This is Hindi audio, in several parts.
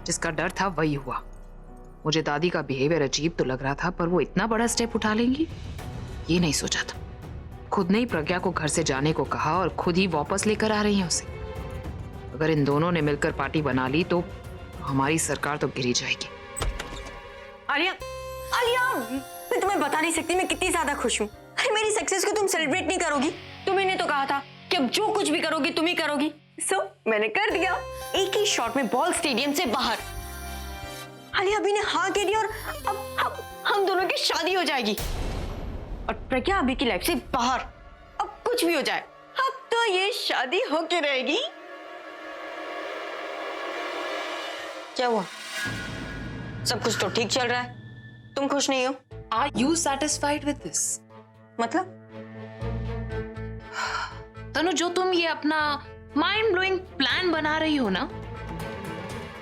जिसका डर था वही हुआ। मुझे दादी का बिहेवियर अजीब तो लग रहा था, पर वो इतना बड़ा स्टेप उठा लेंगी ये नहीं सोचा था। खुद ने ही प्रज्ञा को घर से जाने को कहा और खुद ही वापस लेकर आ रही हैं उसे। अगर इन दोनों ने मिलकर पार्टी बना ली तो हमारी सरकार तो गिरी जाएगी। आलिया, आलिया, मैं तुम्हें बता नहीं सकती मैं कितनी ज्यादा खुश हूँ। अरे मेरी सक्सेस को तुम सेलिब्रेट नहीं करोगी? तुम्हें ने तो कहा था कि अब जो कुछ भी करोगी तुम ही करोगी। सो मैंने कर दिया, एक ही शॉट में बॉल स्टेडियम से बाहर। आलिया अभी ने हाँ कह दिया और अब हम दोनों की शादी हो जाएगी और प्रज्ञा अभी की लाइफ से बाहर। अब कुछ भी हो जाए, अब तो ये शादी होके रहेगी। क्या हुआ? सब कुछ तो ठीक चल रहा है, तुम खुश नहीं हो? Are you satisfied with this? मतलब? तनु, जो तुम ये अपना माइंड ब्लोइंग प्लान बना रही हो ना,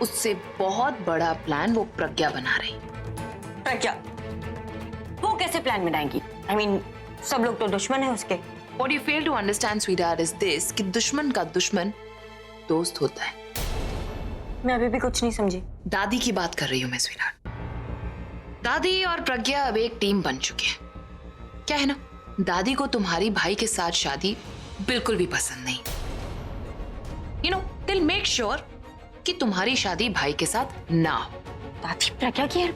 उससे बहुत बड़ा प्लान वो प्रज्ञा बना रही। प्रज्ञा वो कैसे प्लान बनाएगी? I mean, सब लोग तो दुश्मन है उसके। What you fail to understand, sweetheart, is this कि दुश्मन का दुश्मन दोस्त होता है। मैं अभी भी कुछ नहीं समझी। दादी की बात कर रही हूँ मैं, स्वीटहार्ट। दादी और प्रज्ञा अब एक टीम बन चुके हैं। क्या है ना, दादी को तुम्हारी भाई के साथ शादी बिल्कुल भी पसंद नहीं। You know, they'll make sure कि तुम्हारी शादी भाई के साथ ना हो। दादी प्रज्ञा की है,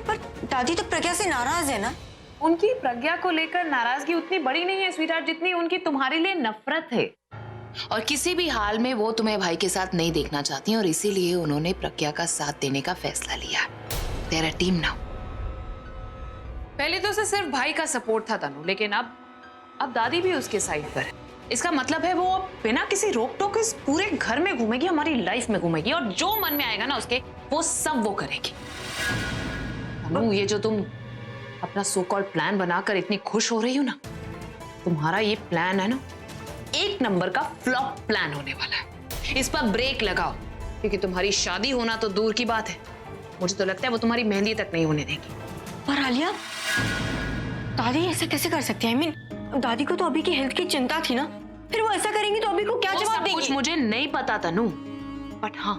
पर दादी तो प्रज्ञा से नाराज है ना। उनकी प्रज्ञा को लेकर नाराजगी उतनी बड़ी नहीं है स्वीटहार्ट, जितनी उनकी तुम्हारे लिए नफरत है। और किसी भी हाल में वो तुम्हें भाई के साथ नहीं देखना चाहती और इसीलिए उन्होंने प्रज्ञा का साथ देने का फैसला लिया। तेरा टीम नाउ। पहले तो उसे सिर्फ भाई का सपोर्ट था तनु, लेकिन अब दादी भी उसके साइड पर है। इसका मतलब है वो अब बिना किसी रोक टोक इस पूरे घर में घूमेगी, हमारी लाइफ में घूमेगी और जो मन में आएगा ना उसके, वो सब वो करेगी। तनु, ये जो तुम अपना सो कॉल्ड प्लान बनाकर इतनी खुश हो रही हो ना, तुम्हारा ये प्लान है ना, एक नंबर का फ्लॉप प्लान होने वाला है। इस पर ब्रेक लगाओ, क्योंकि तुम्हारी शादी होना तो दूर की बात है, मुझे तो लगता है वो तुम्हारी मेहंदी तक नहीं होने देगी। पर आलिया, दादी ऐसा कैसे कर सकती है? I mean, दादी को तो अभी की हेल्थ की चिंता थी ना, फिर वो ऐसा करेंगी तो अभी को क्या जवाब देंगी? कुछ मुझे नहीं पता तनु, बट हाँ,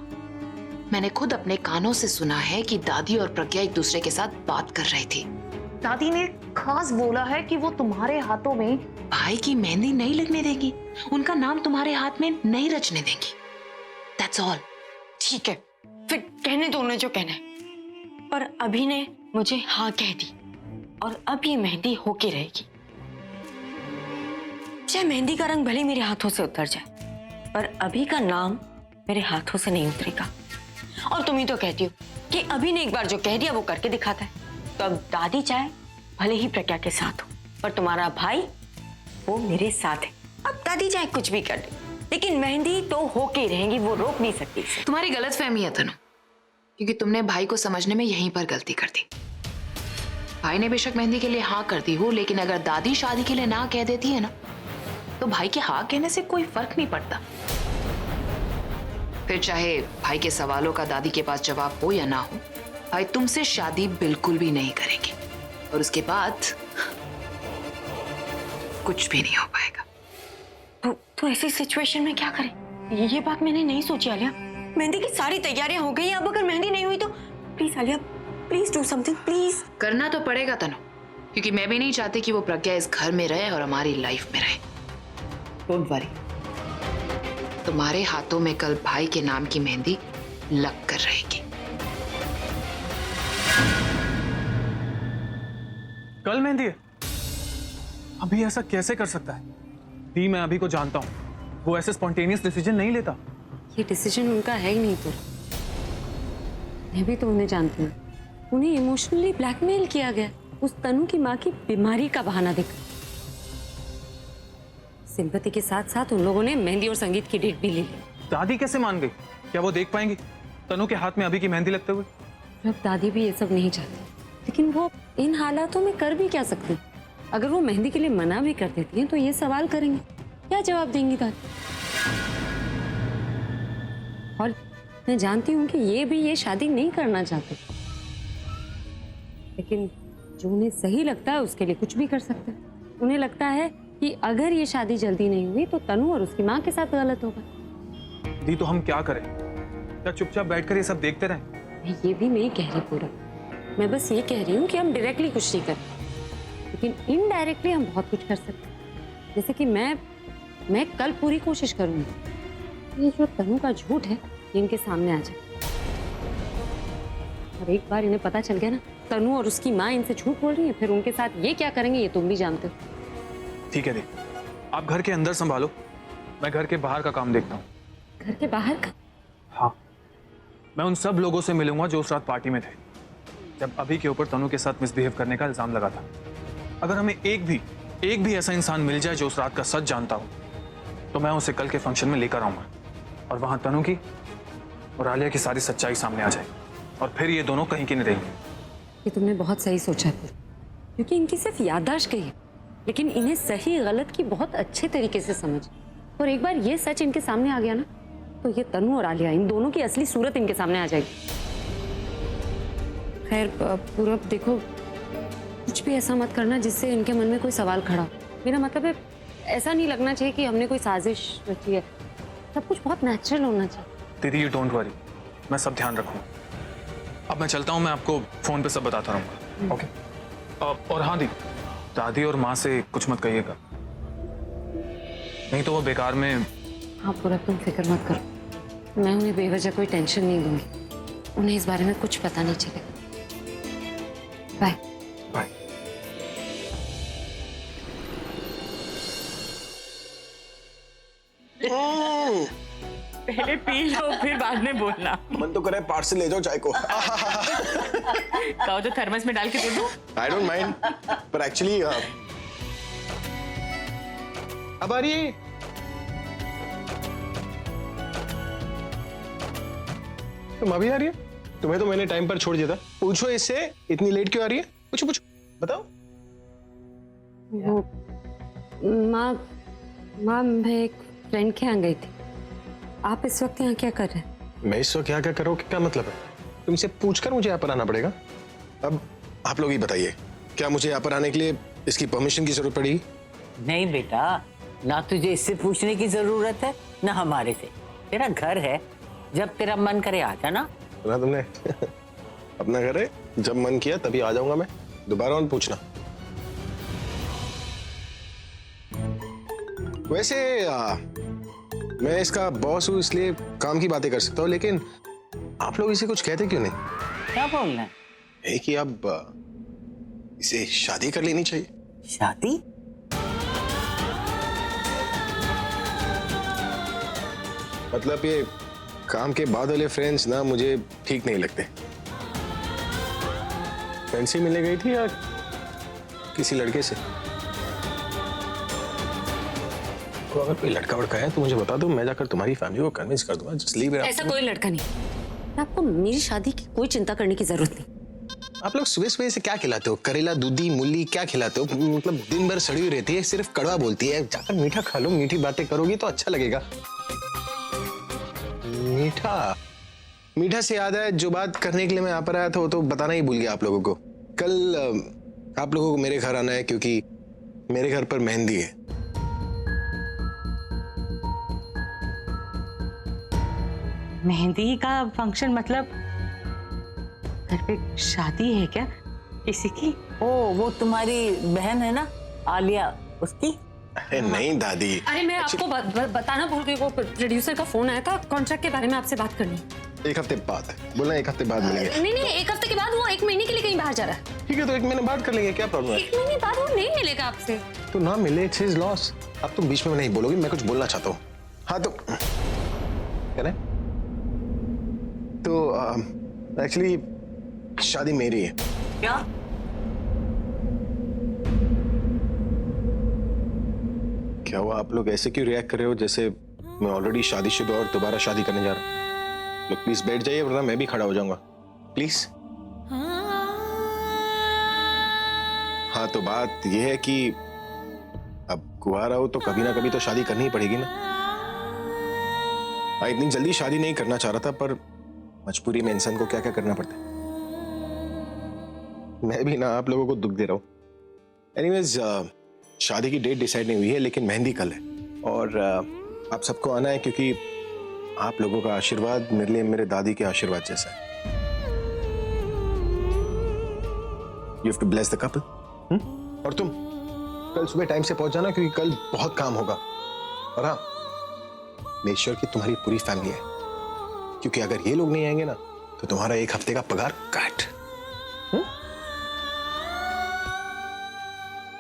मैंने खुद अपने कानों से सुना है कि दादी और प्रज्ञा एक दूसरे के साथ बात कर रही थी। दादी ने खास बोला है कि वो तुम्हारे हाथों में भाई की मेहंदी नहीं लगने देगी, उनका नाम तुम्हारे हाथ में नहीं रचने देंगी। That's all। ठीक है, फिर कहने दो उन्हें जो कहना है, पर अभी ने मुझे हाँ कह दी और अब ये मेहंदी होके रहेगी। चाहे मेहंदी का रंग भले मेरे हाथों से उतर जाए, पर अभी का नाम मेरे हाथों से नहीं उतरेगा। और तुम ही तो कहती हो कि अभी ने एक बार जो कह दिया वो करके दिखाता है, तो अब दादी चाहे भले ही प्रज्ञा के साथ हो, पर तुम्हारा भाई वो मेरे साथ है। अब दादी चाहे कुछ भी कर दे, लेकिन मेहंदी तो होके रहेगी, वो रोक नहीं सकती। तुम्हारी गलतफहमी है तनु, क्योंकि तुमने भाई को समझने में यहीं पर गलती कर दी। भाई ने बेशक मेहंदी के लिए हाँ कर दी हो, लेकिन अगर दादी शादी के लिए ना कह देती है ना, तो भाई के हाँ कहने से कोई फर्क नहीं पड़ता। फिर चाहे भाई के सवालों का दादी के पास जवाब हो या ना हो, भाई तुमसे शादी बिल्कुल भी नहीं करेंगे और उसके बाद कुछ भी नहीं हो पाएगा। तो ऐसी सिचुएशन में क्या करें? ये बात मैंने नहीं सोची आलिया। मेहंदी की सारी तैयारियां हो गई हैं, अब अगर मेहंदी नहीं हुई तो please Alia, please do something, please. करना तो पड़ेगा तनु, क्योंकि मैं भी नहीं चाहती कि वो प्रज्ञा इस घर में रहे और हमारी लाइफ में रहे। डोंट वरी, तुम्हारे हाथों में कल भाई के नाम की मेहंदी लग कर रहेगी। कल मेहंदी है? अभी ऐसा कैसे कर सकता है? दी, मैं अभी को जानता हूँ, वो ऐसे स्पॉन्टेनियस डिसीजन नहीं लेता। ये डिसीजन उनका है ही नहीं। तो मैं भी तो उन्हें जानती हूँ, उन्हें इमोशनली ब्लैकमेल किया गया उस तनु की माँ की बीमारी का बहाना देकर। सिंपैथी के साथ साथ उन लोगों ने मेहंदी और संगीत की डेट भी ले ली। दादी कैसे मान गई? क्या वो देख पाएंगी तनु के हाथ में अभी की मेहंदी लगते हुए? अब दादी भी ये सब नहीं चाहती, लेकिन वो इन हालातों में कर भी क्या सकती? अगर वो मेहंदी के लिए मना भी कर देती हैं तो ये सवाल करेंगे, क्या जवाब देंगी दादी? और मैं जानती हूँ कि ये भी ये शादी नहीं करना चाहते, लेकिन जो उन्हें सही लगता है उसके लिए कुछ भी कर सकते हैं। उन्हें लगता है कि अगर ये शादी जल्दी नहीं हुई तो तनु और उसकी माँ के साथ गलत होगा। दी, तो हम क्या करें? क्या चुपचाप बैठकर ये सब देखते रहें? ये भी नहीं कह रही पूरब, मैं बस ये कह रही हूँ कि हम डायरेक्टली कुछ नहीं करते, लेकिन इनडायरेक्टली हम बहुत कुछ कर सकते हैं। जैसे कि मैं कल पूरी कोशिश करूंगी ये जो तनु का झूठ है ये इनके सामने आ जाए, और एक बार इन्हें पता चल गया ना तनु और उसकी माँ इनसे झूठ बोल रही है, फिर उनके साथ ये क्या करेंगे ये तुम भी जानते हो। ठीक है दी, आप घर के अंदर संभालो, मैं घर के बाहर का काम देखता हूँ। घर के बाहर का? हाँ, मैं उन सब लोगों से मिलूंगा जो उस रात पार्टी में थे, जब अभी के ऊपर तनु के साथ मिसबिहेव करने का इल्जाम लगा था। अगर हमें एक भी ऐसा इंसान मिल जाए जो उस रात का सच जानता हो, तो मैं उसे कल के फंक्शन में लेकर आऊंगा और वहां तनु की और आलिया की सारी सच्चाई सामने आ जाए, और फिर ये दोनों कहीं की नहीं रहेंगे। ये तुमने बहुत सही सोचा है, क्योंकि इनकी सिर्फ याददाश्त गई है, लेकिन इन्हें सही गलत की बहुत अच्छे तरीके से समझ, और एक बार ये सच इनके सामने आ गया ना तो ये तनु और आलिया इन दोनों की असली सूरत इनके सामने आ जाएगी। खैर पूरब देखो, कुछ भी ऐसा मत करना जिससे इनके मन में कोई सवाल खड़ा हो। मेरा मतलब है ऐसा नहीं लगना चाहिए कि हमने कोई साजिश रची है, सब कुछ बहुत नेचुरल होना चाहिए। दीदी यू डोंट वरी, मैं सब ध्यान रखूंगा। अब मैं चलता हूँ, मैं आपको फोन पे सब बताता रहूंगा। ओके। और हाँ दी, दादी और माँ से कुछ मत कहिएगा, नहीं तो वो बेकार में। हाँ पूरब तुम फिक्र मत करो, मैं उन्हें बेवजह कोई टेंशन नहीं दूंगी, उन्हें इस बारे में कुछ पता नहीं चलेगा। Bye bye. पहले पी लो फिर बाद में बोलना। मन तो करे पार्सल ले जाओ चाय को। कहो तो थर्मस में डाल के दे दूं? आई डोंट माइंड, पर एक्चुअली अब आ रही है। तुम अभी आ रही है? तुम्हें तो मैंने टाइम पर छोड़ दिया था। पूछो इससे इतनी लेट क्यों आ रही है? पूछो पूछो, बताओ। वो माँ मैं एक फ्रेंड के यहाँ गई थी। आप इस वक्त यहाँ क्या कर रहे हैं? मैं इस वक्त क्या क्या करो, क्या मतलब है? तुमसे पूछकर मुझे यहाँ पर आना पड़ेगा? अब आप लोग ही बताइए, क्या मुझे यहाँ पर आने के लिए इसकी परमिशन की जरूरत पड़ेगी? नहीं बेटा, ना तुझे इससे पूछने की जरूरत है ना हमारे से। तेरा घर है, जब तेरा मन करे आ जाना। सुना तुमने? अपना घर है, जब मन किया तभी आ जाऊंगा मैं, दोबारा और पूछना। वैसे मैं इसका बॉस हूँ इसलिए काम की बातें कर सकता हूँ, लेकिन आप लोग इसे कुछ कहते क्यों नहीं? क्या बोलना है? है कि अब इसे शादी कर लेनी चाहिए। शादी? मतलब ये काम के बाद वाले फ्रेंड्स ना मुझे ठीक नहीं लगते। फ्रेंड से मिलने गई थी या किसी लड़के से? तो अगर कोई लड़का वड़का है तो मुझे बता दो, मैं जाकर तुम्हारी फैमिली को कन्विंस कर दूंगा। Just leave it. ऐसा कोई लड़का नहीं, आपको मेरी शादी की कोई चिंता करने की जरूरत नहीं। आप लोग सुबह सुबह से क्या खिलाते हो? करेला, दूधी, मूली क्या खिलाते हो? मतलब दिन भर सड़ी हुई रहती है, सिर्फ कड़वा बोलती है। जाकर मीठा खा लो, मीठी बातें करोगी तो अच्छा लगेगा। मीठा मीठा से याद है, जो बात करने के लिए मैं यहाँ पर आया था वो तो बताना ही भूल गया आप लोगों को। कल आप लोगों को मेरे घर आना है क्योंकि मेरे घर पर मेहंदी है। मेहंदी का फंक्शन मतलब घर पे शादी है क्या किसी की? ओ, वो तुम्हारी बहन है ना आलिया, उसकी? अरे नहीं दादी। अरे मैं आपको बताना भूल गई, वो प्रोड्यूसर का फोन आया था, कॉन्ट्रैक्ट के बारे में आपसे बात करनी। एक हफ्ते बाद बोलना, एक हफ्ते बाद मिलेंगे। नहीं एक हफ्ते के बाद, वो 1 महीने के लिए कहीं बाहर जा रहा है। ठीक है, तो 1 महीने बाद कर लेंगे, क्या प्रॉब्लम है? 1 महीने बाद वो नहीं मिलेगा आपसे। तो ना मिले, इट्स हिज लॉस। अब तुम बीच में नहीं बोलोगी, मैं कुछ बोलना चाहता हूँ। हाँ तो क्या तो एक्चुअली शादी मेरी है। क्या? क्या हुआ, आप लोग ऐसे क्यों रिएक्ट कर रहे हो जैसे मैं ऑलरेडी शादीशुदा और दोबारा शादी करने जा रहा हूँ? लोग प्लीज बैठ जाइए वरना मैं भी खड़ा हो जाऊंगा, प्लीज। हाँ तो बात यह है कि अब कुंवारा हो तो कभी ना कभी तो शादी करनी ही पड़ेगी ना। इतनी जल्दी शादी नहीं करना चाह रहा था, पर मजबूरी में इंसान को क्या क्या करना पड़ता है। मैं भी ना आप लोगों को दुख दे रहा हूँ। एनीवेज शादी की डेट डिसाइड नहीं हुई है, लेकिन मेहंदी कल है और आप सबको आना है क्योंकि आप लोगों का आशीर्वाद मेरे लिए मेरे दादी के आशीर्वाद जैसा है। You have to bless the couple. और तुम कल सुबह टाइम से पहुंच जाना क्योंकि कल बहुत काम होगा। और हाँ, मेक श्योर कि तुम्हारी पूरी फैमिली है, क्योंकि अगर ये लोग नहीं आएंगे ना तो तुम्हारा 1 हफ्ते का पगार काट।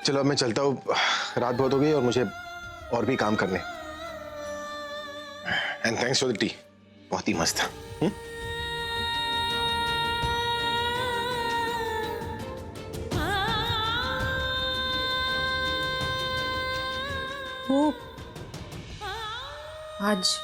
चलो अब मैं चलता हूँ, रात बहुत हो गई और मुझे और भी काम करने। And thanks for the T, बहुत ही मस्त था। वो आज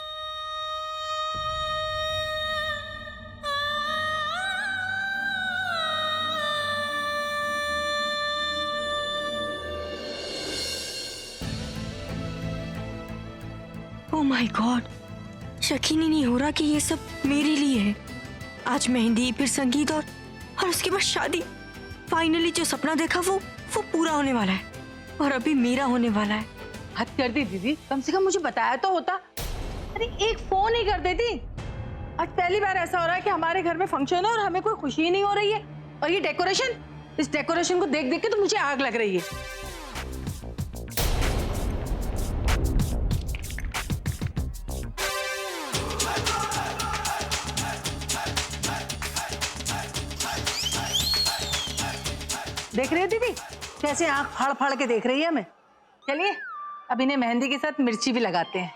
ओह माय गॉड, यकीन ही नहीं हो रहा कि ये सब मेरे लिए है। आज मेहंदी, फिर संगीत और उसके बाद शादी। फाइनली जो सपना देखा वो पूरा होने वाला है और अभी मेरा होने वाला है। हद कर दी दीदी, कम से कम मुझे बताया तो होता। अरे एक फोन ही कर देती। आज पहली बार ऐसा हो रहा है कि हमारे घर में फंक्शन है और हमें कोई खुशी ही नहीं हो रही है। और ये डेकोरेशन, इस डेकोरेशन को देख देख के तो मुझे आग लग रही है। देख रही हो दीदी कैसे आंख फाड़ फाड़ के देख रही है हमें। चलिए अब इन्हें मेहंदी के साथ मिर्ची भी लगाते हैं।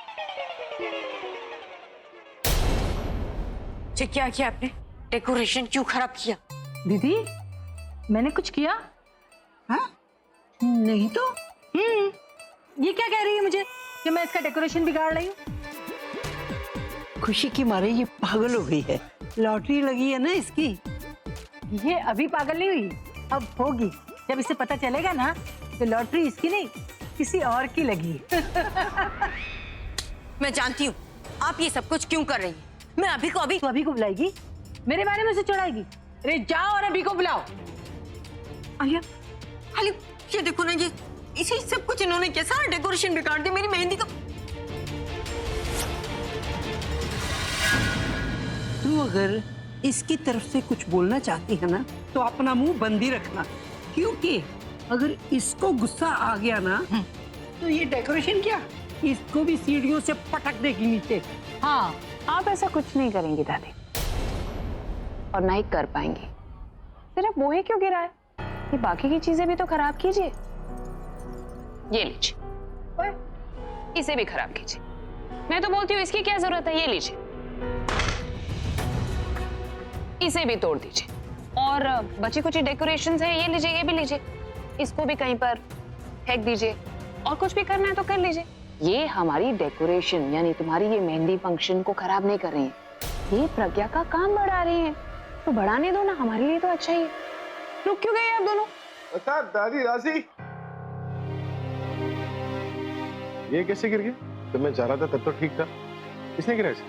क्या किया आपने? डेकोरेशन क्यों खराब किया? दीदी मैंने कुछ किया? हाँ नहीं तो। ये क्या कह रही है मुझे कि मैं इसका डेकोरेशन बिगाड़ रही हूँ? खुशी की मारे ये पागल हो गई है। लॉटरी लगी है ना इसकी। ये अभी पागल नहीं हुई, अब होगी। जब इसे पता चलेगा ना कि लॉटरी इसकी नहीं किसी और की लगी। मैं जानती हूँ आप ये सब कुछ क्यों कर रही हैं। मैं अभी को अभी को बुलाएगी, मेरे बारे में उसे चढ़ाएगी। अरे जाओ और अभी को बुलाओ। आलिया, आलिया ये देखो ना, ये इसे सब कुछ इन्होंने किया, सारा डेकोरेशन बिगाड़ दिया, मेरी मेहंदी का। तू अगर इसकी तरफ से कुछ बोलना चाहती है ना तो अपना मुंह बंद ही रखना, क्योंकि अगर इसको गुस्सा आ गया ना तो ये डेकोरेशन क्या, इसको भी सीढ़ियों से पटक देगी नीचे। हाँ, आप ऐसा कुछ नहीं करेंगी दादी, और ना ही कर पाएंगी। सिर्फ वो ही क्यों गिरा है, ये बाकी की चीजें भी तो खराब कीजिए। ये लीजिए, इसे भी खराब कीजिए। मैं तो बोलती हूँ इसकी क्या जरूरत है, ये लीजिए, इसे भी तोड़ दीजिए। और बची कुछ डेकोरेशंस है, ये लीजिए, ये भी लीजिए, इसको भी कहीं पर फेंक दीजिए। और कुछ भी करना है तो कर लीजिए। ये हमारी डेकोरेशन यानी तुम्हारी ये मेहंदी फंक्शन को खराब नहीं कर रही है, ये प्रज्ञा का काम बढ़ा रही है। तो बढ़ाने दो ना, हमारे लिए तो अच्छा ही है। रुक क्यों गए आप दोनों? बता दादी राशि, ये कैसे गिर गया? जब मैं जा रहा था तब तो ठीक था, किसने गिराया इसे?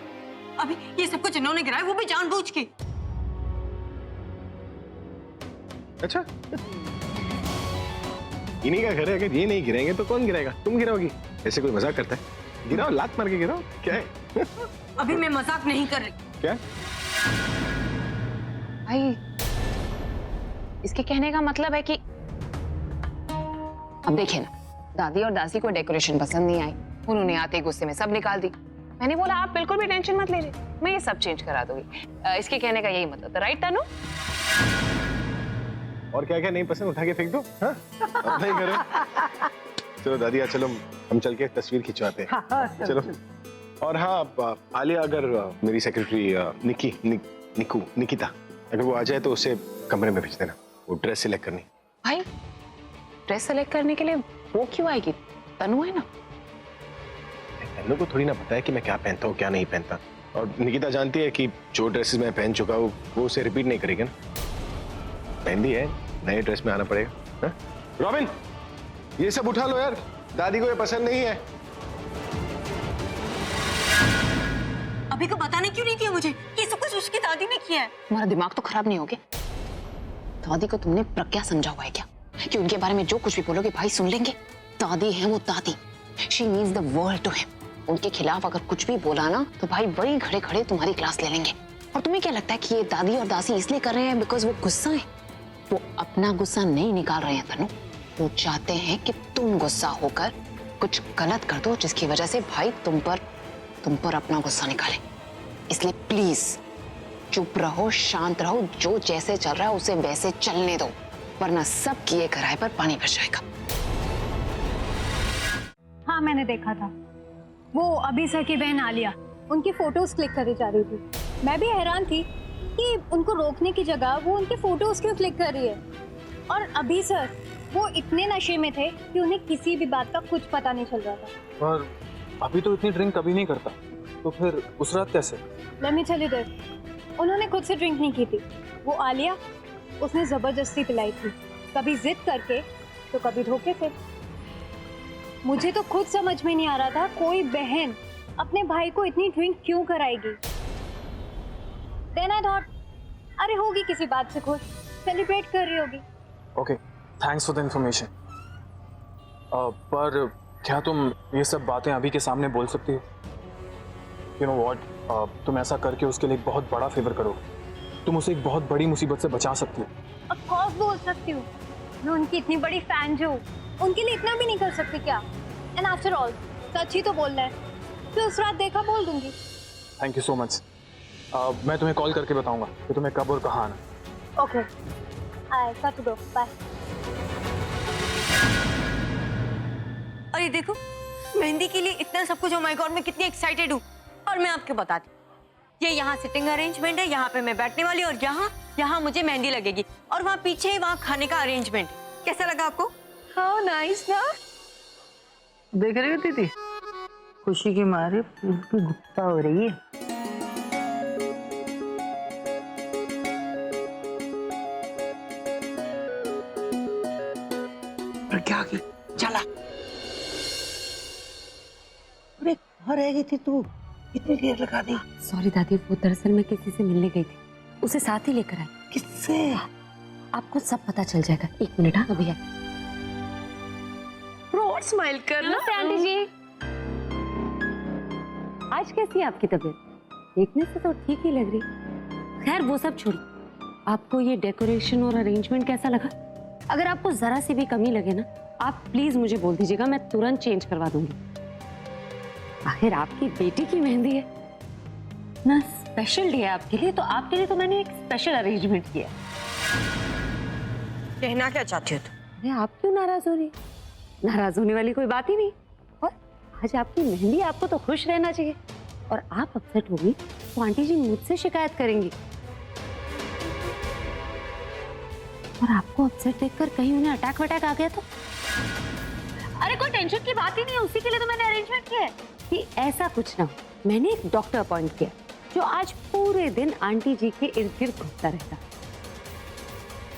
अभी ये सब कुछ इन्होंने गिराया, वो भी जानबूझ के। अच्छा, इन्हीं का घर है, अगर ये नहीं गिराएंगे तो कौन गिराएगा? तुम गिराओगी? ऐसे कोई मजाक करता है? गिराओ, लात मार के गिराओ। क्या है? अभी मैं मजाक नहीं कर रही। क्या? भाई इसके कहने का मतलब है कि अब देखिए ना, दादी और दासी को डेकोरेशन पसंद नहीं आई, उन्होंने आते गुस्से में सब निकाल दी। मैंने बोला आप बिल्कुल भी टेंशन मत लीजिए, मैं ये सब चेंज करा दूंगी। इसके कहने का यही मतलब था, राइट तनु? और क्या क्या नहीं पसंद उठा के फेंक दो। हाँ? अब नहीं करो। चलो दादी, चलो हम चल के तस्वीर खिंचवाते हैं। चलो। और हाँ आलिया, अगर मेरी सेक्रेटरी निकिता अगर वो आ जाए तो उसे कमरे में भेज देना, वो ड्रेस सिलेक्ट करनी। भाई ड्रेस सेलेक्ट करने के लिए वो क्यों आएगी? तनु है ना। तनु को थोड़ी ना पता है कि मैं क्या पहनता हूँ क्या नहीं पहनता, और निकिता जानती है कि जो ड्रेसेस मैं पहन चुका हूँ वो उसे रिपीट नहीं करेगी ना। पहनती है, नए ड्रेस में आना पड़ेगा। हाँ? रॉबिन ये सब उठा लो यार, दादी को ये पसंद नहीं है। अभी को बताने क्यों नहीं दिया मुझे? ये सब कुछ उसकी दादी ने किया है। तुम्हारा दिमाग तो खराब नहीं हो गया? दादी को तुमने प्रज्ञा समझा हुआ है क्या कि उनके बारे में जो कुछ भी बोलोगे भाई सुन लेंगे? दादी है वो दादी, she means the world to him. उनके खिलाफ अगर कुछ भी बोला ना तो भाई वही खड़े खड़े तुम्हारी क्लास ले लेंगे। और तुम्हें क्या लगता है कि ये दादी और दासी इसलिए कर रहे हैं बिकॉज वो गुस्सा है? वो अपना गुस्सा नहीं निकाल रहे हैं तनु, वो चाहते हैं कि तुम गुस्सा होकर कुछ गलत कर दो जिसकी वजह से भाई तुम पर अपना गुस्सा निकाले। इसलिए प्लीज चुप रहो, शांत रहो, जो जैसे चल रहा है उसे वैसे चलने दो, वरना सब किए कराए पर पानी भर जाएगा। हाँ मैंने देखा था, वो अभी सर की बहन आलिया उनकी फोटोज क्लिक करी जा रही थी। मैं भी हैरान थी कि उनको रोकने की जगह वो उनके फोटोज क्यों क्लिक कर रही है। और अभी सर वो इतने नशे में थे कि उन्हें किसी भी बात का कुछ पता नहीं चल रहा था। पर अभी तो इतनी ड्रिंक कभी नहीं करता, तो फिर उस रात कैसे? Let me tell you this, उन्होंने खुद से ड्रिंक नहीं की थी। वो आलिया उसने जबरदस्ती पिलाई थी, कभी जिद करके तो कभी धोखे से। मुझे तो खुद समझ में नहीं आ रहा था कोई बहन अपने भाई को इतनी ड्रिंक क्यों कराएगी। देन आई थॉट अरे होगी किसी बात से खुश, सेलिब्रेट कर रही होगी। Okay, thanks for the information. पर क्या तुम ये सब बातें अभी के सामने बोल सकती हो? यू नो व्हाट, तुम ऐसा करके उसके लिए एक बहुत बड़ा फेवर करोगे। तुम उसे एक बहुत बड़ी मुसीबत से बचा सकती हो। ऑफ कोर्स बोल सकती हूँ, मैं उनकी इतनी बड़ी फैन जो हूँ, उनके लिए इतना भी नहीं कर सकती क्या? एंड आफ्टर ऑल सच ही तो बोल रहा है, तो उस रात देखा बोल दूंगी। Thank you so much. मैं तुम्हें कॉल करके बताऊंगा कि तुम्हें कब और कहाँ आना। Okay, I got to go, bye. और ये देखो मेहंदी के लिए इतना सब कुछ, ओ माय गॉड मैं कितनी एक्साइटेड हूँ। और मैं आपको बताती हूँ, ये यहाँ सिटिंग अरेंजमेंट है, यहाँ पे मैं बैठने वाली, और यहाँ मुझे मेहंदी लगेगी, और वहाँ पीछे वहाँ खाने का अरेंजमेंट। कैसा लगा आपको? हाउ नाइस ना। देख रही हो दीदी, खुशी की मारे पूरी गुप्ता हो रही है। क्या की चला, अरे कहाँ रह गई थी तू, इतनी देर लगा दी? सॉरी दादी, वो दरअसल मैं किसी से मिलने गई थी, उसे साथ ही लेकर आई। किससे? आपको सब पता चल जाएगा। 1 मिनट, हाँ अभी है। और स्माइल करना। आंटी जी, आज कैसी है आपकी तबीयत? देखने से तो ठीक ही लग रही। खैर वो सब छोड़िए, आपको ये डेकोरेशन और अरेंजमेंट कैसा लगा? अगर आपको जरा सी भी कमी लगे ना, आप प्लीज मुझे बोल दीजिएगा, मैं तुरंत चेंज करवा दूंगी। आखिर आपकी बेटी की मेहंदी है ना, स्पेशल डे है आपके लिए, तो आपके लिए तो मैंने एक स्पेशल अरेंजमेंट किया। कहना क्या चाहती हो तुम? अरे आप क्यों नाराज हो रही? नाराज होने वाली कोई बात ही नहीं। और आज आपकी मेहंदी, आपको तो खुश रहना चाहिए। और आप अपसेट होगी तो आंटी जी मुझसे शिकायत करेंगी, और आपको अपसेट देखकर कहीं उन्हें अटैक वटैक आ गया तो? अरे कोई टेंशन की बात ही नहीं है, उसी के लिए तो मैंने अरेंजमेंट किया है कि ऐसा कुछ ना हो। मैंने एक डॉक्टर अपॉइंट किया जो आज पूरे दिन आंटी जी के इर्द गिर्द घूमता रहेगा,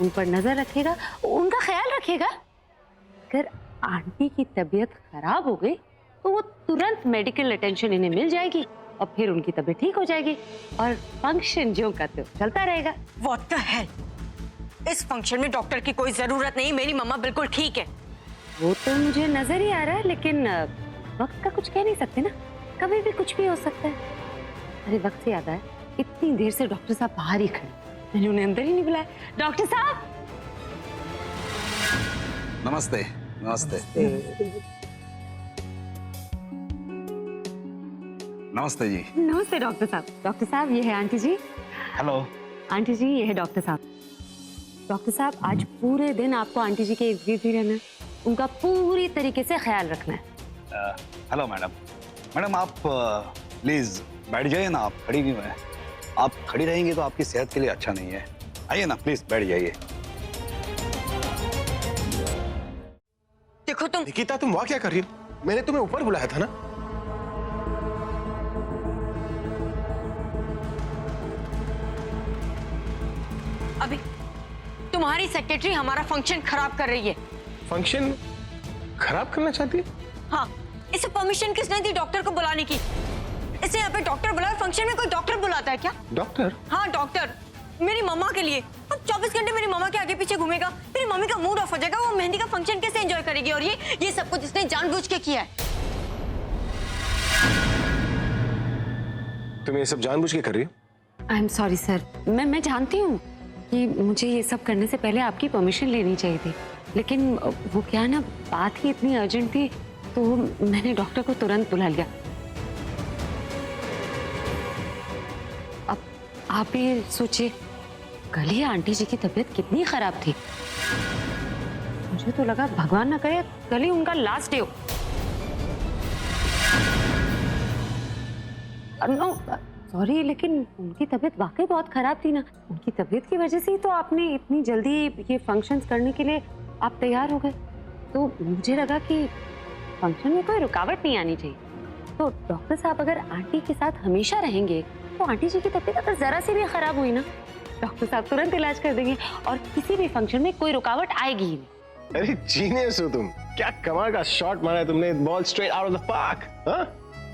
उन पर नजर रखेगा, उनका ख्याल रखेगा। अगर आंटी की तबीयत खराब हो गई तो वो तुरंत मेडिकल अटेंशन इन्हें मिल जाएगी, और फिर उनकी तबीयत ठीक हो जाएगी, और फंक्शन जो का तो चलता रहेगा। What the hell? इस फंक्शन में डॉक्टर की कोई जरूरत नहीं, मेरी मम्मा बिल्कुल ठीक है। वो तो मुझे नजर ही आ रहा है, लेकिन वक्त का कुछ कह नहीं सकते ना, कभी भी कुछ भी हो सकता है। अरे वक्त से याद आया, इतनी देर से डॉक्टर साहब बाहर ही खड़े, मैंने उन्हें अंदर ही नहीं बुलाया। डॉक्टर साहब नमस्ते। नमस्ते नमस्ते जी। नमस्ते डॉक्टर साहब। डॉक्टर साहब ये है आंटी जी। हेलो आंटी जी ये है डॉक्टर साहब। डॉक्टर साहब आज पूरे दिन आपको आंटी जी के इर्द गिर्द ही रहना है, उनका पूरी तरीके से ख्याल रखना है। Hello madam. मैडम आप प्लीज बैठ जाइए ना, आप खड़ी क्यों हैं? आप खड़ी रहेंगी तो आपकी सेहत के लिए अच्छा नहीं है। आइए ना प्लीज, बैठ जाइए। देखो तुम निकिता, तुम वहाँ क्या कर रही हो? मैंने तुम्हें ऊपर बुलाया था ना। अभी तुम्हारी सेक्रेटरी हमारा फंक्शन खराब कर रही है। फंक्शन खराब करना चाहती है? हाँ, इसे परमिशन किसने दी डॉक्टर को बुलाने की? इसे यहाँ पे डॉक्टर बुलाया, फंक्शन में कोई डॉक्टर बुलाता है क्या? डॉक्टर? हाँ डॉक्टर, मेरी मम्मा के लिए। अब 24 घंटे मेरी मम्मा के आगे पीछे घूमेगा, मेरी मम्मी का मूड ऑफ हो जाएगा, वो मेहंदी का फंक्शन कैसे एंजॉय करेगी? और ये सब कुछ इसने जानबूझ के किया है। तुम ये सब जानबूझ के कर रही हो? आई एम सॉरी सर, मैं जानती हूँ कि मुझे ये सब करने से पहले आपकी परमिशन लेनी चाहिए थी, लेकिन वो क्या ना, बात ही इतनी अर्जेंट थी तो मैंने डॉक्टर को तुरंत बुला लिया। अब आप ये सोचिए, कल ही आंटी जी की तबीयत कितनी खराब थी। मुझे तो लगा भगवान ना करे कल ही उनका लास्ट डे हो। नो सॉरी, लेकिन उनकी तबीयत वाकई बहुत खराब थी ना। उनकी तबीयत की वजह से ही तो आपने इतनी जल्दी ये फंक्शंस करने के लिए आप तैयार हो गए। तो मुझे लगा कि फंक्शन में कोई रुकावट नहीं आनी चाहिए। तो डॉक्टर साहब अगर आंटी के साथ हमेशा रहेंगे तो आंटी जी की तबीयत अगर जरा सी भी खराब हुई ना, डॉक्टर साहब तुरंत इलाज कर देंगे और किसी भी फंक्शन में कोई रुकावट आएगी ही नहीं। अरे जीनियस हो तुम, क्या कमाल का शॉट मारा है तुमने, ball straight out of the park. हाँ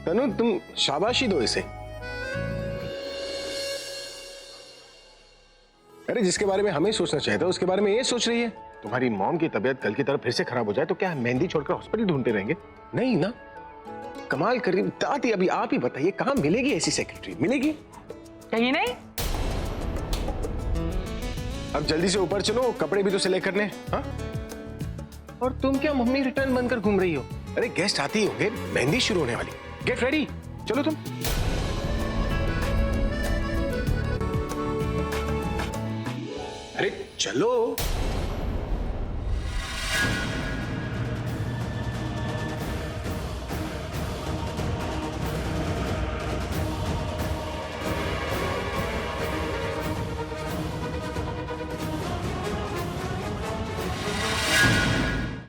तनु, तुम शाबाशी दो इसे। अरे जिसके बारे में हमें सोचना चाहिए था उसके बारे में ये सोच रही है। तुम्हारी मॉम की तबीयत कल की तरह फिर से खराब हो जाए तो क्या मेहंदी छोड़कर हॉस्पिटल ढूंढते रहेंगे? नहीं ना, कमाल कर रही दादी। अभी आप ही बताइए कहाँ मिलेगी ऐसी सेक्रेटरी? मिलेगी कहीं नहीं। अब जल्दी से ऊपर चलो, कपड़े भी तो सिलेक्ट करने। हाँ और तुम क्या मम्मी रिटर्न बनकर घूम रही हो? अरे गेस्ट आती होंगे, मेहंदी शुरू होने वाली। गेट रेडी, चलो तुम। अरे चलो।